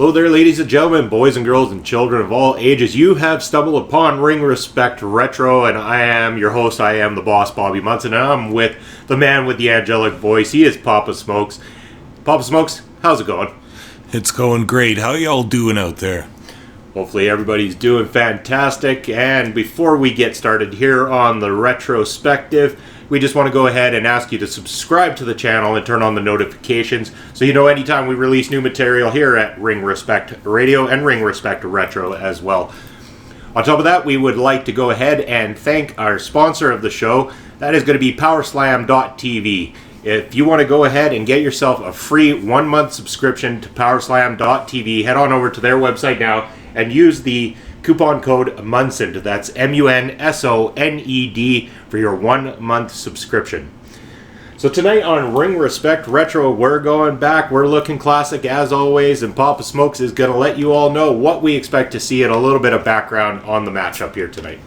Hello there, ladies and gentlemen, boys and girls, and children of all ages. You have stumbled upon Ring Respect Retro, and I am your host. I am the boss, Bobby Munson, and I'm with the man with the angelic voice. He is Papa Smokes. Papa Smokes, how's it going? It's going great. How y'all doing out there? Hopefully everybody's doing fantastic. And before we get started here on the retrospective, we just want to go ahead and ask you to subscribe to the channel and turn on the notifications so you know anytime we release new material here at Ring Respect Radio and Ring Respect Retro as well. On top of that, we would like to go ahead and thank our sponsor of the show. That is going to be Powerslam.tv. If you want to go ahead and get yourself a free 1-month subscription to Powerslam.tv, head on over to their website now and use the coupon code Munson. That's MUNSONED for your 1-month subscription. So tonight on Ring Respect Retro, we're going back. We're looking classic as always, and Papa Smokes is going to let you all know what we expect to see and a little bit of background on the matchup here tonight.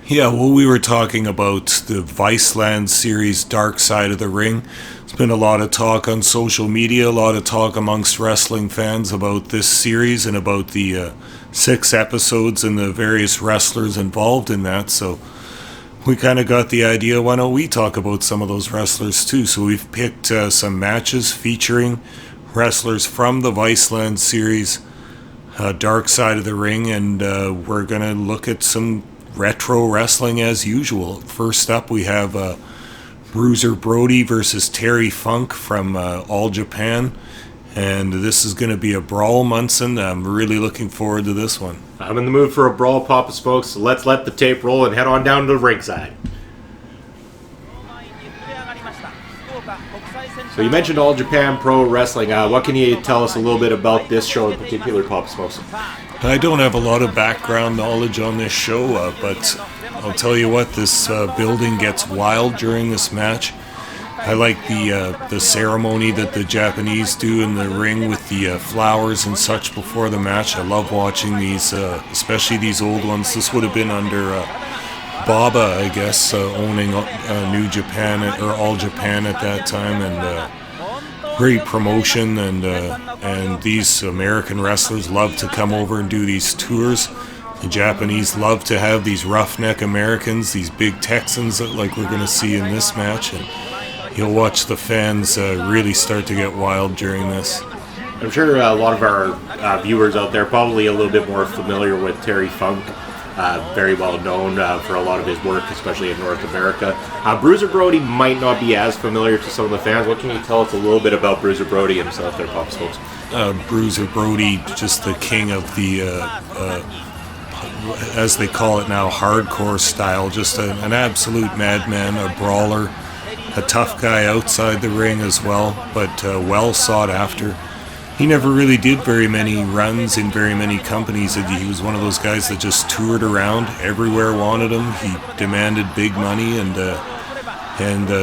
Yeah, well, we were talking about the Viceland series Dark Side of the Ring. There's been a lot of talk on social media, a lot of talk amongst wrestling fans about this series and about the 6 episodes and the various wrestlers involved in that. So we kind of got the idea, why don't we talk about some of those wrestlers too? So we've picked some matches featuring wrestlers from the Viceland series, Dark Side of the Ring, and we're going to look at some retro wrestling as usual. First up, we have Bruiser Brody versus Terry Funk from All Japan. And this is going to be a brawl, Munson. I'm really looking forward to this one. I'm in the mood for a brawl, Papa Smokes, so let's let the tape roll and head on down to the ringside. So you mentioned All Japan Pro Wrestling. What can you tell us a little bit about this show in particular, Papa Smokes? I don't have a lot of background knowledge on this show, but I'll tell you what, this building gets wild during this match. I like the ceremony that the Japanese do in the ring with the flowers and such before the match. I love watching these, especially these old ones. This would have been under Baba, I guess, owning New Japan or All Japan at that time, and great promotion. And these American wrestlers love to come over and do these tours. The Japanese love to have these roughneck Americans, these big Texans, like we're going to see in this match. And you'll watch the fans really start to get wild during this. I'm sure a lot of our viewers out there probably a little bit more familiar with Terry Funk. Very well known for a lot of his work, especially in North America. Bruiser Brody might not be as familiar to some of the fans. What can you tell us a little bit about Bruiser Brody himself there, Papa Smokes? Bruiser Brody, just the king of the, as they call it now, hardcore style. Just an absolute madman, a brawler. A tough guy outside the ring as well, but well sought after. He never really did very many runs in very many companies. He was one of those guys that just toured around. Everywhere wanted him. He demanded big money, and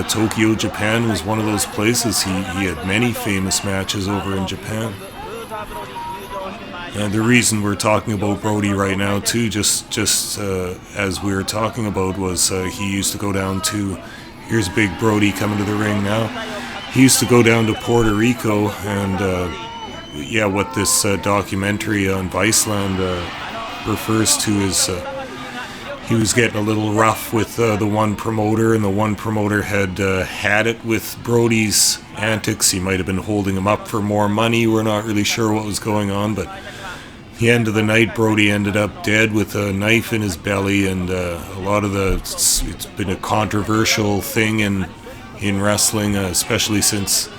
Tokyo, Japan was one of those places. He had many famous matches over in Japan. And the reason we're talking about Brody right now too, just as we were talking about, was he used to go down to, here's Big Brody coming to the ring now. He used to go down to Puerto Rico, and what this documentary on Viceland refers to is he was getting a little rough with the one promoter, and the one promoter had it with Brody's antics. He might have been holding him up for more money. We're not really sure what was going on, but the end of the night, Brody ended up dead with a knife in his belly, and a lot of it's been a controversial thing in wrestling, especially since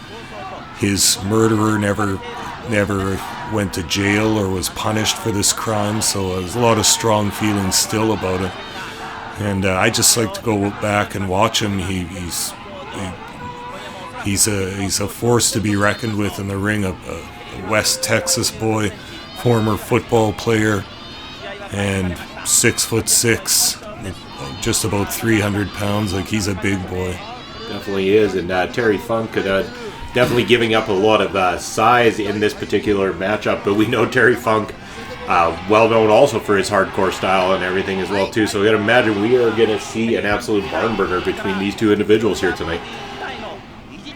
his murderer never went to jail or was punished for this crime. So there's a lot of strong feelings still about it, and I just like to go back and watch him. He's a force to be reckoned with in the ring. A West Texas boy, former football player, and 6'6", just about 300 pounds. Like, he's a big boy. Definitely is, and Terry Funk could definitely giving up a lot of size in this particular matchup, but we know Terry Funk, well known also for his hardcore style and everything as well too. So I gotta imagine we are gonna see an absolute barn burner between these two individuals here tonight.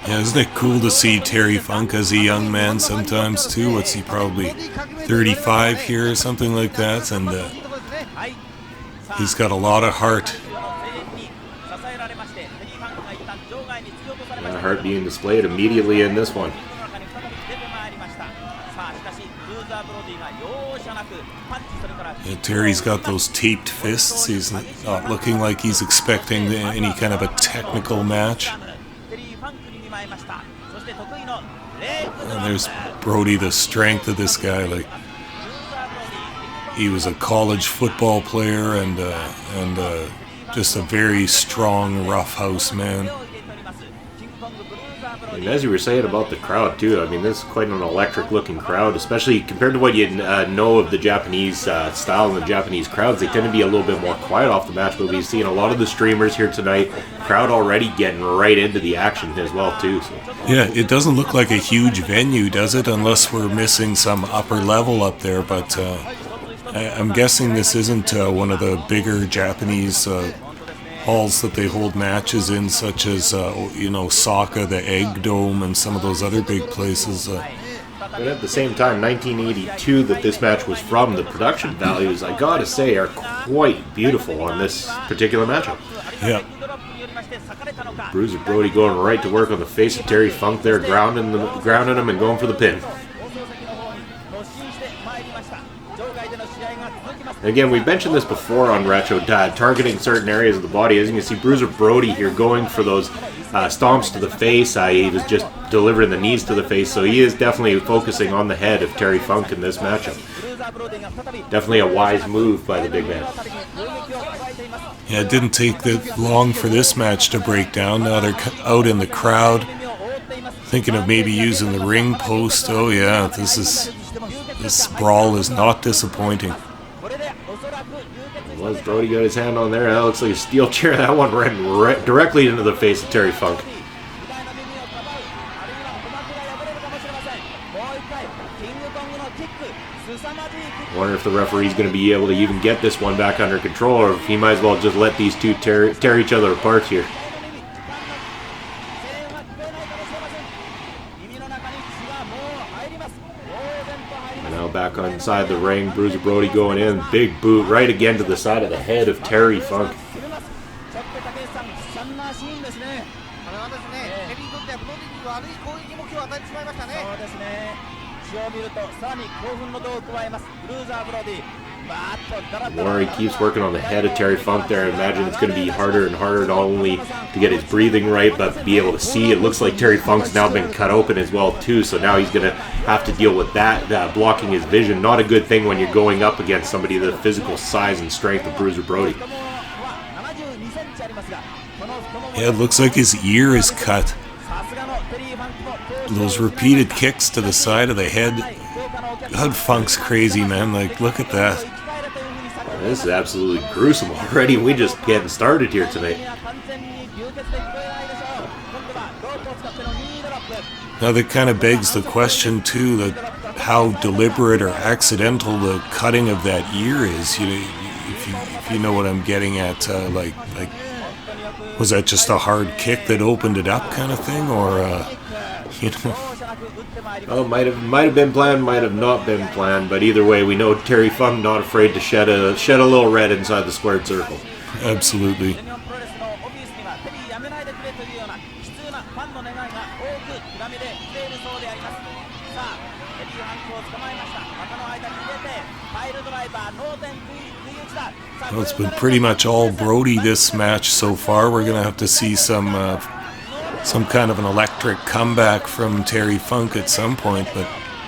Yeah, isn't it cool to see Terry Funk as a young man sometimes too? What's he, probably 35 here or something like that? And he's got a lot of heart. And the heart being displayed immediately in this one. Yeah, Terry's got those taped fists. He's not looking like he's expecting any kind of a technical match. And there's Brody, the strength of this guy. Like, he was a college football player and just a very strong, roughhouse man. And as you were saying about the crowd too, I mean, this is quite an electric-looking crowd, especially compared to what you know of the Japanese style and the Japanese crowds. They tend to be a little bit more quiet off the match, but we've seen a lot of the streamers here tonight. Crowd already getting right into the action as well too. So. Yeah, it doesn't look like a huge venue, does it? Unless we're missing some upper level up there, but I'm guessing this isn't one of the bigger Japanese halls that they hold matches in, such as Saka, the Egg Dome, and some of those other big places. But at the same time, 1982 that this match was from, the production values, I gotta say, are quite beautiful on this particular matchup. Yeah. Bruiser Brody going right to work on the face of Terry Funk there, grounding him and going for the pin. Again, we've mentioned this before on Retro, targeting certain areas of the body. As you can see, Bruiser Brody here going for those stomps to the face. He was just delivering the knees to the face, so he is definitely focusing on the head of Terry Funk in this matchup. Definitely a wise move by the big man. Yeah, it didn't take that long for this match to break down. Now they're out in the crowd, thinking of maybe using the ring post. Oh yeah, this brawl is not disappointing. Well, Brody got his hand on there. That looks like a steel chair. That one ran directly into the face of Terry Funk. I wonder if the referee's going to be able to even get this one back under control, or if he might as well just let these two tear each other apart here. Now back inside the ring, Bruiser Brody going in, big boot right again to the side of the head of Terry Funk. Mori keeps working on the head of Terry Funk there. I imagine it's going to be harder and harder, not only to get his breathing right, but be able to see. It looks like Terry Funk's now been cut open as well too, so now he's going to have to deal with that, blocking his vision. Not a good thing when you're going up against somebody the physical size and strength of Bruiser Brody. Yeah, it looks like his ear is cut. Those repeated kicks to the side of the head. God, Funk's crazy, man. Like, look at that. This is absolutely gruesome already. We just getting started here tonight. Now that kind of begs the question too, that how deliberate or accidental the cutting of that ear is. If you know what I'm getting at, like was that just a hard kick that opened it up, kind of thing, or Oh, might have been planned, might have not been planned, but either way, we know Terry Funk not afraid to shed a little red inside the squared circle. Absolutely. Well, it's been pretty much all Brody this match so far. We're going to have to see some kind of an electric comeback from Terry Funk at some point, but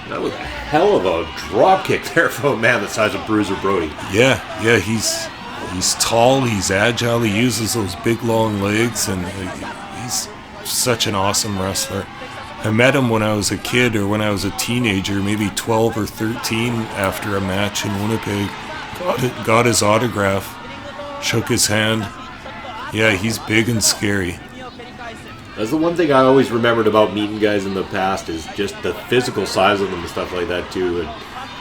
that was a hell of a drop kick there from a man the size of Bruiser Brody. Yeah, he's tall, he's agile, he uses those big long legs, and he's such an awesome wrestler. I met him when I was a kid, or when I was a teenager, maybe 12 or 13, after a match in Winnipeg. Got his autograph, shook his hand. Yeah, he's big and scary. That's the one thing I always remembered about meeting guys in the past, is just the physical size of them and stuff like that too. And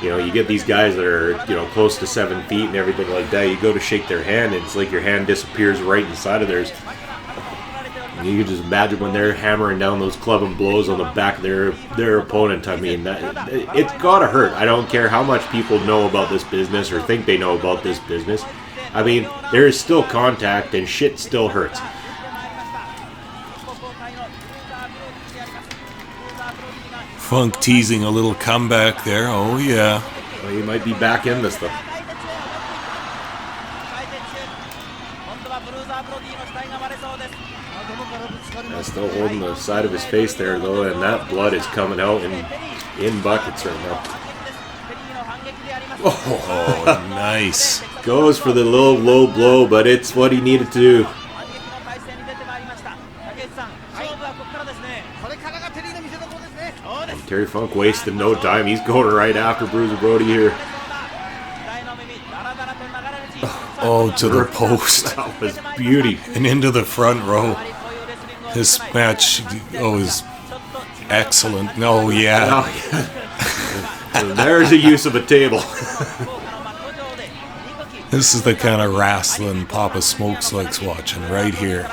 you get these guys that are close to 7 feet and everything like that. You go to shake their hand, and it's like your hand disappears right inside of theirs. You can just imagine when they're hammering down those clubbing blows on the back of their opponent. I mean, it's gotta hurt. I don't care how much people know about this business or think they know about this business. I mean, there is still contact and shit still hurts. Funk teasing a little comeback there. Oh, yeah. Well, he might be back in this, though. Still holding the side of his face there, though, and that blood is coming out in buckets right now. Oh, nice. Goes for the low blow, but it's what he needed to do. And Terry Funk wasted no time. He's going right after Bruiser Brody here. Oh, to the post. That was beauty. And into the front row. This match is excellent. Oh, yeah. There's a use of a table. This is the kind of wrestling Papa Smokes likes watching right here.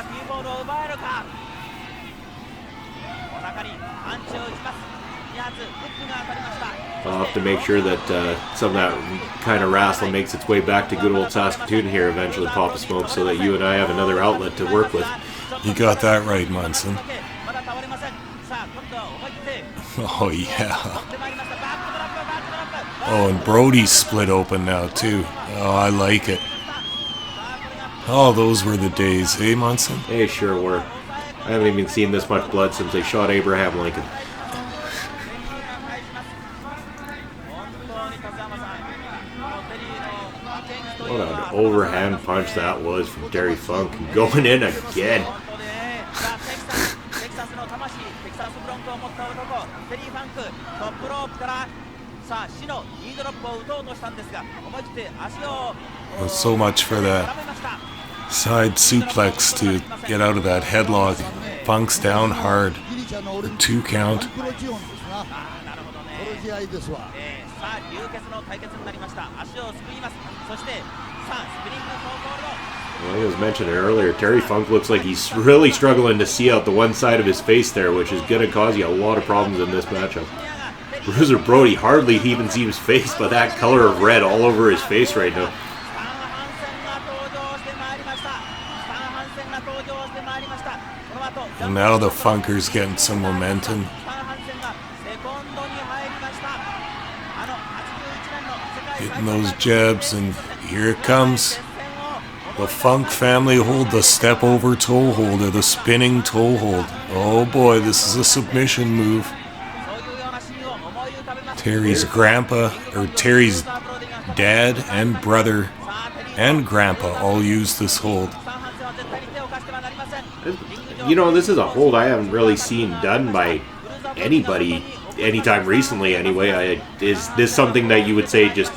I'll have to make sure that some of that kind of wrestling makes its way back to good old Saskatoon here eventually, Papa Smokes, so that you and I have another outlet to work with. You got that right, Munson. Oh, yeah. Oh, and Brody's split open now, too. Oh, I like it. Oh, those were the days, eh, Munson? They sure were. I haven't even seen this much blood since they shot Abraham Lincoln. What an overhand punch that was from Terry Funk. Going in again. Well, so much for that side suplex to get out of that headlock. Funk's down hard. The 2 count. Well, he was mentioning earlier, Terry Funk looks like he's really struggling to see out the one side of his face there, which is going to cause you a lot of problems in this matchup. Bruiser Brody hardly even sees his face, but that color of red all over his face right now. And now the Funker's getting some momentum. Hitting those jabs, and here it comes. The Funk family hold, the step over toe hold, or the spinning toe hold. Oh boy, this is a submission move. Terry's Terry's dad and brother and grandpa all use this hold. You know, this is a hold I haven't really seen done by anybody anytime recently anyway. Is this something that you would say just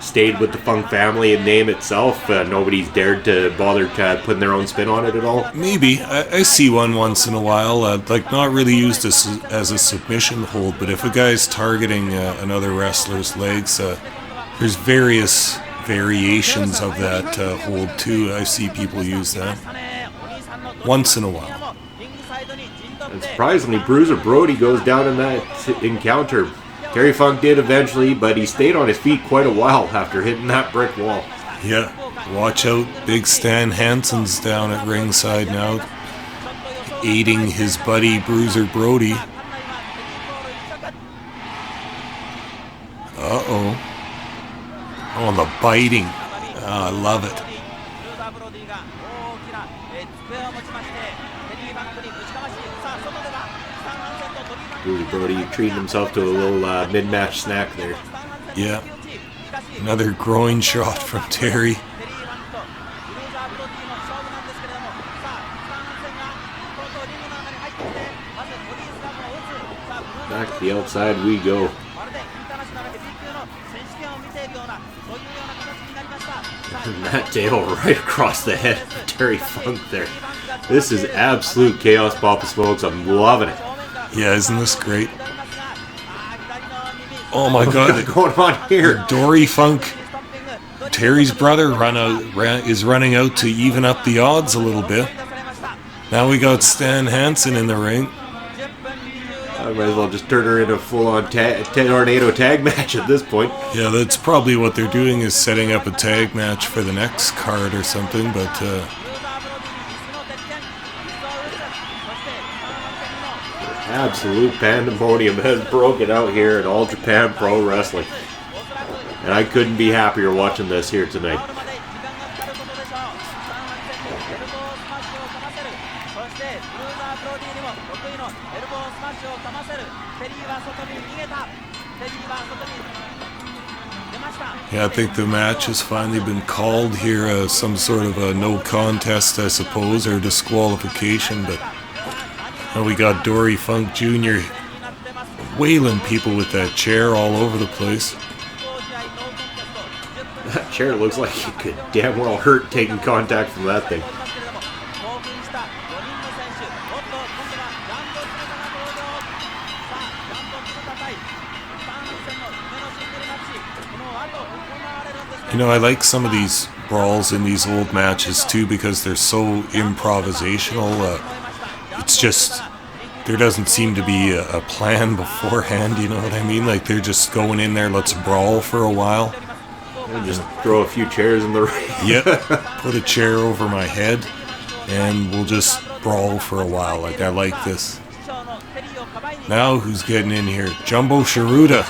stayed with the Funk family and name itself? Nobody's dared to bother putting their own spin on it at all? Maybe. I see one once in a while. Like, not really used as a submission hold, but if a guy's targeting another wrestler's legs, there's various variations of that hold too. I see people use that once in a while. And surprisingly, Bruiser Brody goes down in that encounter. Terry Funk did eventually, but he stayed on his feet quite a while after hitting that brick wall. Yeah, watch out. Big Stan Hansen's down at ringside now, aiding his buddy Bruiser Brody. Uh-oh. Oh, the biting. Oh, I love it. Bruiser Brody treating himself to a little mid-match snack there. Yeah. Another groin shot from Terry. Back to the outside we go. And that tail right across the head of Terry Funk there. This is absolute chaos, Papa Smokes. I'm loving it. Yeah, isn't this great? Oh my God! What's going on here? Dory Funk, Terry's brother, is running out to even up the odds a little bit. Now we got Stan Hansen in the ring. I might as well just turn her into a full-on tornado tag match at this point. Yeah, that's probably what they're doing, is setting up a tag match for the next card or something, but absolute pandemonium has broken out here in All Japan Pro Wrestling. And I couldn't be happier watching this here tonight. yeah, I think the match has finally been called here, some sort of a no contest, I suppose, or disqualification, but we got Dory Funk Jr. wailing people with that chair all over the place. That chair looks like it could damn well hurt taking contact from that thing. You know, I like some of these brawls in these old matches too, because they're so improvisational. It's just, there doesn't seem to be a plan beforehand, you know what I mean? Like, they're just going in there, let's brawl for a while. And just throw a few chairs in the ring. Yep, put a chair over my head, and we'll just brawl for a while. Like, I like this. Now, who's getting in here? Jumbo Sharuda.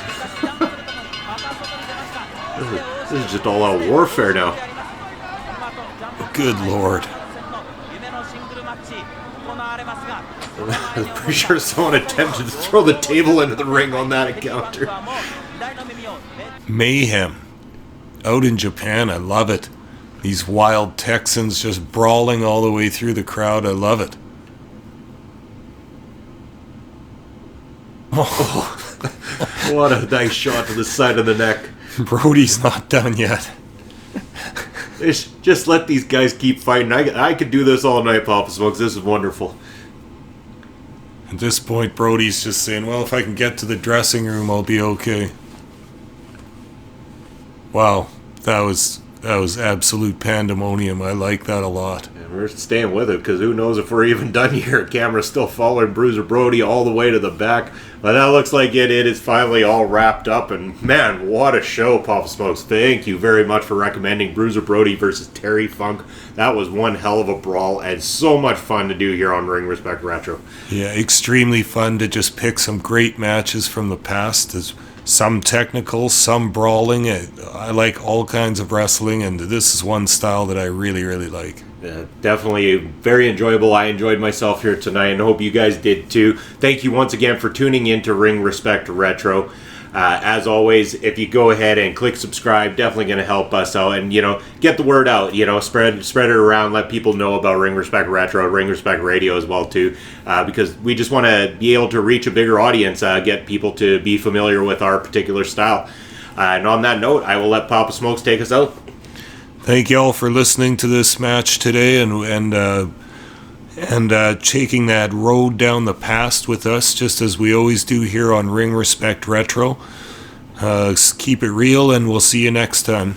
This is just all out warfare now. Good lord. I'm pretty sure someone attempted to throw the table into the ring on that encounter. Mayhem. Out in Japan, I love it. These wild Texans just brawling all the way through the crowd, I love it. Oh, what a nice shot to the side of the neck. Brody's not done yet. Just let these guys keep fighting. I could do this all night, Papa Smokes. This is wonderful. At this point, Brody's just saying, well, if I can get to the dressing room, I'll be okay. Wow, that was absolute pandemonium. I like that a lot. And we're staying with it, because who knows if we're even done here. Camera's still following Bruiser Brody all the way to the back. But that looks like it is finally all wrapped up. And man, what a show, Papa Smokes. Thank you very much for recommending Bruiser Brody versus Terry Funk. That was one hell of a brawl and so much fun to do here on Ring Respect Retro. Yeah, extremely fun to just pick some great matches from the past. There's some technical, some brawling. I like all kinds of wrestling, and this is one style that I really, really like. Definitely very enjoyable. I enjoyed myself here tonight, and hope you guys did too. Thank you once again for tuning in to Ring Respect Retro. As always, if you go ahead and click subscribe, definitely going to help us out, and get the word out. Spread it around, let people know about Ring Respect Retro, Ring Respect Radio as well too, because we just want to be able to reach a bigger audience, get people to be familiar with our particular style. And on that note, I will let Papa Smokes take us out. Thank you all for listening to this match today, and taking that road down the past with us, just as we always do here on Ring Respect Retro. Keep it real, and we'll see you next time.